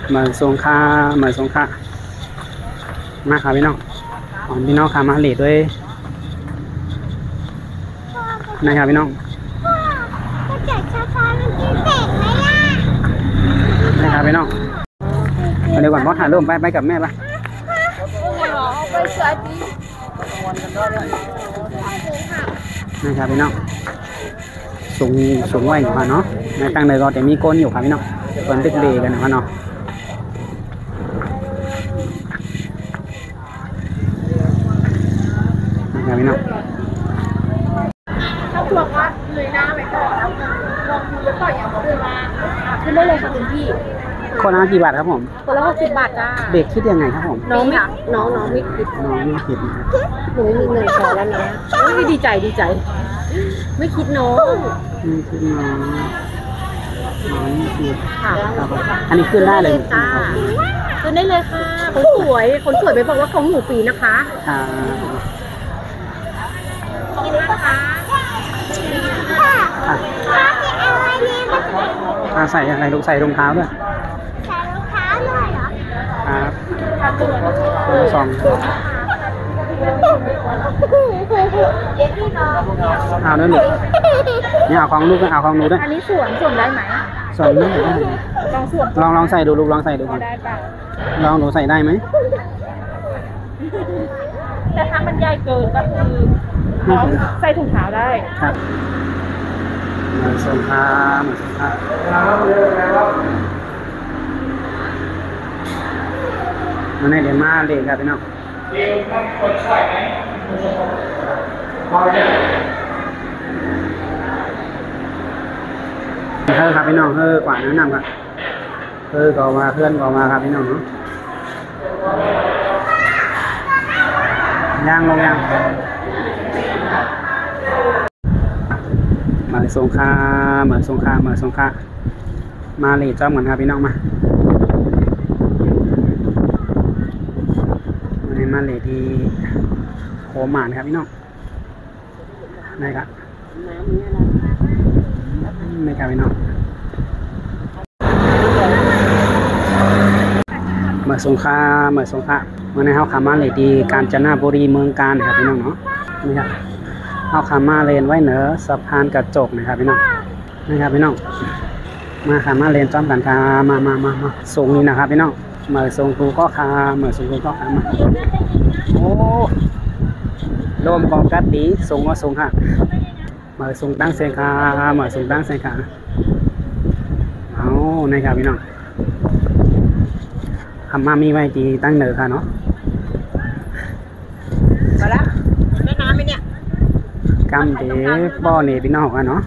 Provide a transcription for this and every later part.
เหมือนสงค่าเหมือนสงค่ามาครับพี่น้องพี่น้องขามาเลทด้วยนะครับพี่น้องก็แจกชาฟ้ามันกินเสร็จไหมอ่ะนะครับพี่น้องเดี๋ยวก่อนพ่อถ่ายรูปไปกับแม่ปะไปสวัสดีนะครับพี่น้องสูงไว้อยู่ค่ะเนาะในตั้งเลยก็จะมีก้นอยู่ครับพี่น้องก้นตึกเลกันนะเนาะนะครับพี่น้องถ้าพวกว่าเลยหน้าไปก่อนแล้วลองดูแล้วก็อย่างเดินมาขึ้นได้เลยค่ะคุณพี่คนละกี่บาทครับผมคนละ60 บาทจ้าเด็กคิดยังไงครับผมน้องไม่คิดน้องไม่คิดนะครับหนูไม่มีเงินพอแล้วนะดีใจไม่คิดน้องไม่คิดน้องไม่คิดค่ะอันนี้ขึ้นได้เลยจ้าขึ้นได้เลยค่ะคนสวยไปบอกว่าของหนูปีนะคะกินนะคะใส่อะไรลูกใส่รองเท้าด้วยใส่รองเท้าเลยเหรอครับสองเอาด้วยหนูนี่เอาของลูกเอาของหนูด้วยอันนี้สวมได้ไหมสวมได้ลองสวมลองใส่ดูลูกลองใส่ดูก่อนลองหนูใส่ได้ไหมแต่ถ้ามันใหญ่เกินก็คือใส่ถุงเท้าได้ครับเหมือนสงครามมันให้เดี๋ยวมาเลยครับพี่น้องครับพี่น้องกว่าแนะนำครับก็มาเพื่อนก็มาครับพี่น้องเนาะย่างลงย่างเหมือนสงครามมาเลยจ้าเหมือนครับพี่น้องมาวันนี้มาเลยที่โคหมานครับพี่น้องนี่ครับนี่ครับพี่น้องเหมือนสงครามวันนี้เขาขามาเลยที่กาญจนบุรีเมืองกาญครับพี่น้องเนาะนี่ครับเอาขามาเลนไว้เหนือสะพานกระจกนะครับพี่น้องนะครับพี่น้องมาขามาเลนจ้อมกันค่ะมาสูงนี่นะครับพี่น้องเหมือนสูงคูก็ขามาโอ้ลมกองกัดดีสูงก็สูงค่ะเหมือนสูงตั้งเสียงค่ะเอานะครับพี่น้องทำมามีไว้ที่ตั้งเหนือค่ะเนาะมาแล้วแม่น้ำไหมเนี่ยกำเดบ่อเนพี่น้องกันเนาะ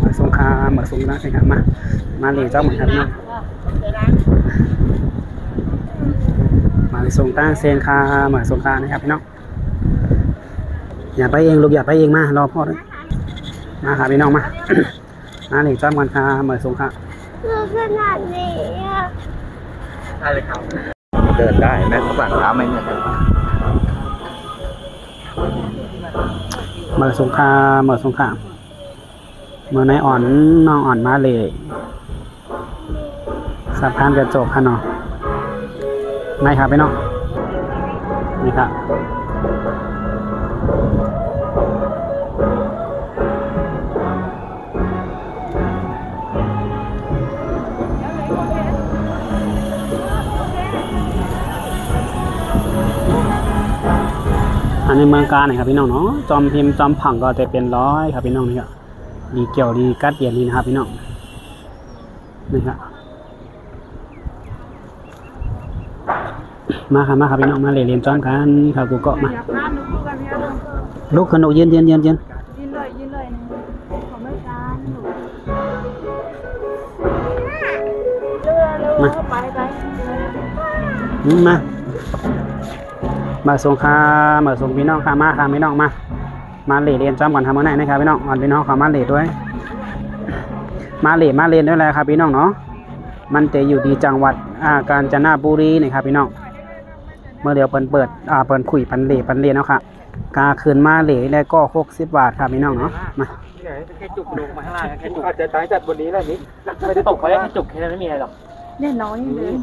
มาสงครามมาสงครามใช่ครับมาเลยเจ้าเหมือนกันเนาะมาส่งตั้งเซนคามาสงครามนะครับพี่น้องอย่าไปเองลูกอย่าไปเองมารอพ่อด้วยมาค่ะพี่น้องมาเลยเจ้าเหมือนคามาสงครามขนาดนี้ได้เลยครับเดินได้แม่ต้องสั่งเท้าไหมเนี่ยเมื่อสงครามเมื่อนายอ่อนน้องอ่อนมาเลยสะพานกระจกค่ะเนาะนายครับพี่น้องนี่ครับอันนี้เมืองกาญครับพี่น้องเนาะจอมพิมพ์จอมผังก็จะเป็นร้อยครับพี่น้องนี่ครับดีเกี่ยวดีกัดเดียนนี่นะครับพี่น้องนี่ครับมาครับพี่น้องมาเรียนจอมกันครับกูเกาะมาลูกขนมเย็นเลยมาส่งพี่น้องค่ะมาพี่น้องมาเรียนจอมก่อนทำเมื่อไหร่นะครับพี่น้องอ่อนพี่น้องขอมาเรียนด้วยมาเรียนด้วยเลยครับพี่น้องเนาะมันจะอยู่ที่จังหวัดกาญจนบุรีนะครับพี่น้องเมื่อเดี๋ยวเปิดคุยปันเรียนเนาะค่ะกาคืนมาเรียนได้ก็60 บาทครับพี่น้องเนาะมา ไง แค่จุกลงมาข้างล่างแค่จุก อาจจะตายจัดบนนี้แหละนี่ ไม่ได้ตกไปแค่จุกแค่นั้นไม่มีอะไรหรอก แน่น้อยเลย